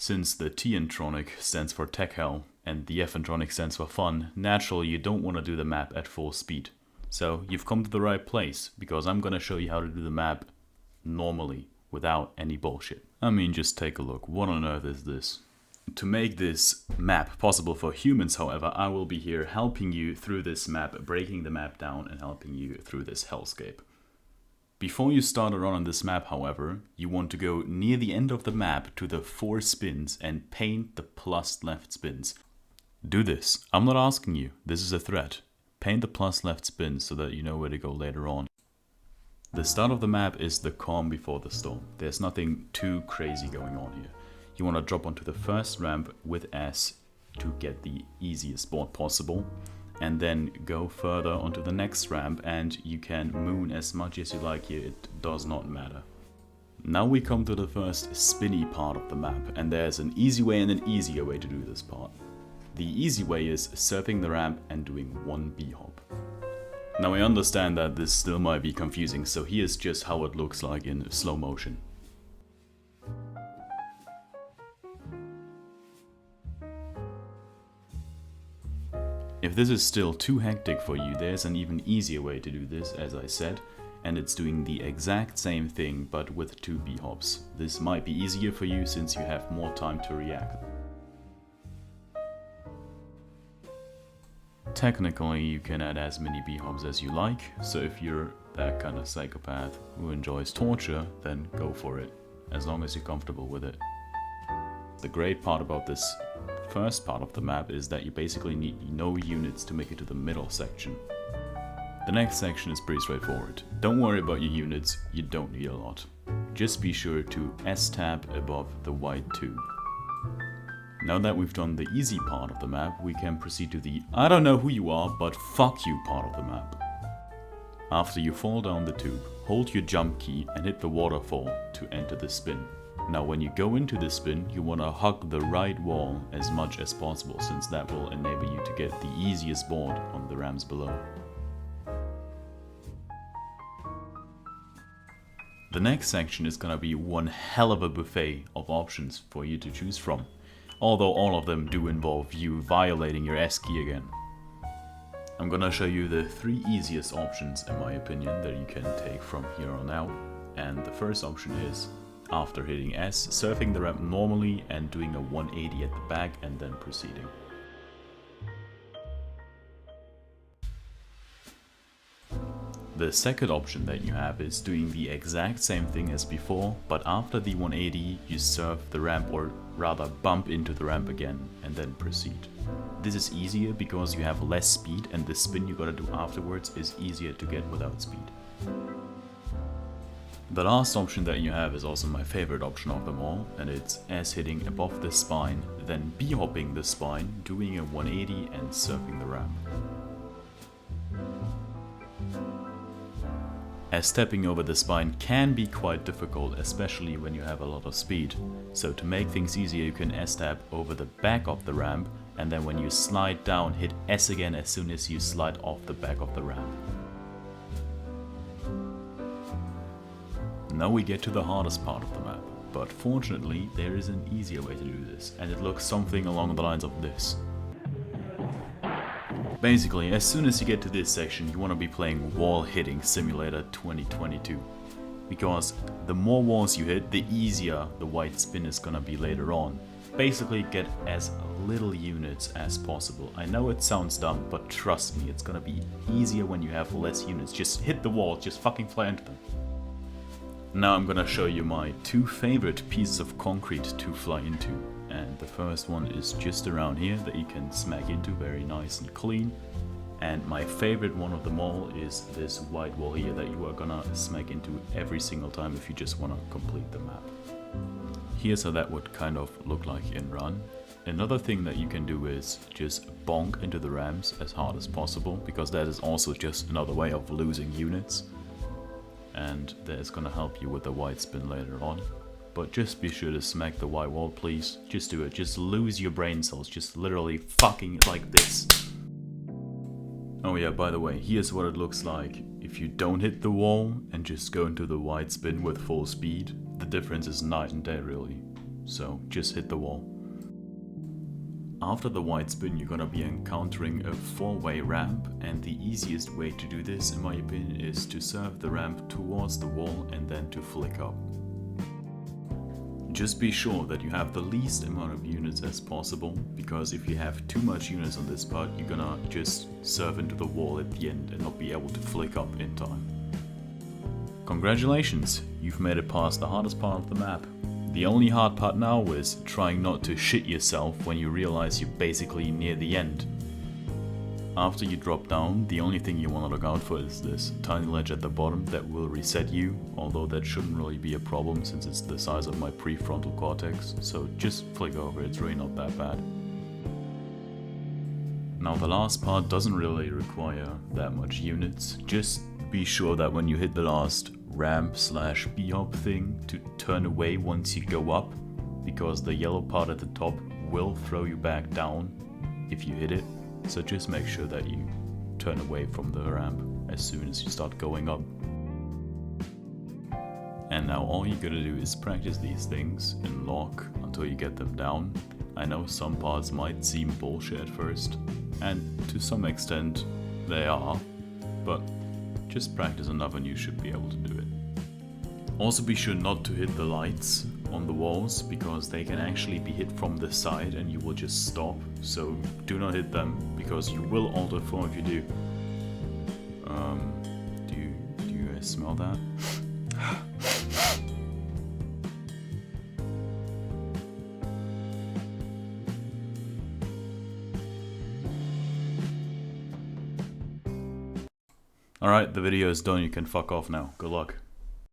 Since the T-intronic stands for tech hell and the F-intronic stands for fun, naturally you don't want to do the map at full speed. So you've come to the right place, because I'm gonna show you how to do the map normally, without any bullshit. I mean, just take a look. What on earth is this? To make this map possible for humans, however, I will be here helping you through this map, breaking the map down and helping you through this hellscape. Before you start a run on this map, however, you want to go near the end of the map to the 4 spins and paint the plus left spins. Do this. I'm not asking you. This is a threat. Paint the plus left spins so that you know where to go later on. The start of the map is the calm before the storm. There's nothing too crazy going on here. You want to drop onto the first ramp with S to get the easiest board possible, and then go further onto the next ramp, and you can moon as much as you like here, it does not matter. Now we come to the first spinny part of the map, and there's an easy way and an easier way to do this part. The easy way is surfing the ramp and doing 1 B-hop. Now I understand that this still might be confusing, so here's just how it looks like in slow motion. If this is still too hectic for you, there's an even easier way to do this, as I said, and it's doing the exact same thing but with 2 B-hops. This might be easier for you since you have more time to react. Technically, you can add as many B-hops as you like, so if you're that kind of psychopath who enjoys torture, then go for it, as long as you're comfortable with it. The great part about this first part of the map is that you basically need no units to make it to the middle section. The next section is pretty straightforward. Don't worry about your units, you don't need a lot. Just be sure to S-tab above the white tube. Now that we've done the easy part of the map, we can proceed to the I don't know who you are, but fuck you part of the map. After you fall down the tube, hold your jump key and hit the waterfall to enter the spin. Now when you go into the spin, you want to hug the right wall as much as possible, since that will enable you to get the easiest board on the ramps below. The next section is gonna be one hell of a buffet of options for you to choose from, although all of them do involve you violating your S key again. I'm gonna show you the 3 easiest options in my opinion that you can take from here on out, and the first option is, after hitting S, surfing the ramp normally and doing a 180 at the back and then proceeding. The second option that you have is doing the exact same thing as before, but after the 180 you surf the ramp, or rather bump into the ramp again and then proceed. This is easier because you have less speed and the spin you gotta do afterwards is easier to get without speed. The last option that you have is also my favorite option of them all, and it's S hitting above the spine, then B-hopping the spine, doing a 180 and surfing the ramp. As stepping over the spine can be quite difficult, especially when you have a lot of speed. So to make things easier, you can S-tap over the back of the ramp, and then when you slide down, hit S again as soon as you slide off the back of the ramp. Now we get to the hardest part of the map, but fortunately there is an easier way to do this, and it looks something along the lines of this. Basically, as soon as you get to this section, you want to be playing Wall Hitting Simulator 2022. Because the more walls you hit, the easier the white spin is gonna be later on. Basically, get as little units as possible. I know it sounds dumb, but trust me, it's gonna be easier when you have less units. Just hit the wall, just fucking fly into them. Now I'm gonna show you my 2 favorite pieces of concrete to fly into. And the first one is just around here that you can smack into, very nice and clean. And my favorite one of them all is this white wall here that you are gonna smack into every single time if you just wanna complete the map. Here's how that would kind of look like in run. Another thing that you can do is just bonk into the ramps as hard as possible, because that is also just another way of losing units. And that is gonna help you with the white spin later on. But just be sure to smack the white wall, please. Just do it. Just lose your brain cells. Just literally fucking like this. Oh yeah, by the way, here's what it looks like if you don't hit the wall and just go into the white spin with full speed. The difference is night and day, really. so just hit the wall. After the white spin, you're gonna be encountering a 4-way ramp, and the easiest way to do this, in my opinion, is to serve the ramp towards the wall and then to flick up. Just be sure that you have the least amount of units as possible, because if you have too much units on this part, you're gonna just serve into the wall at the end and not be able to flick up in time. Congratulations, you've made it past the hardest part of the map. The only hard part now is trying not to shit yourself when you realize you're basically near the end. After you drop down, the only thing you want to look out for is this tiny ledge at the bottom that will reset you, although that shouldn't really be a problem since it's the size of my prefrontal cortex, so just flick over, it's really not that bad. Now the last part doesn't really require that much units, just be sure that when you hit the last ramp/b-hop thing to turn away once you go up, because the yellow part at the top will throw you back down if you hit it, so just make sure that you turn away from the ramp as soon as you start going up. And now all you gotta do is practice these things in log until you get them down. I know some parts might seem bullshit at first, and to some extent they are, but just practice enough and you should be able to do it. Also be sure not to hit the lights on the walls, because they can actually be hit from the side and you will just stop, so do not hit them, because you will alter form if you do. Do you guys smell that? Alright, the video is done, you can fuck off now. Good luck.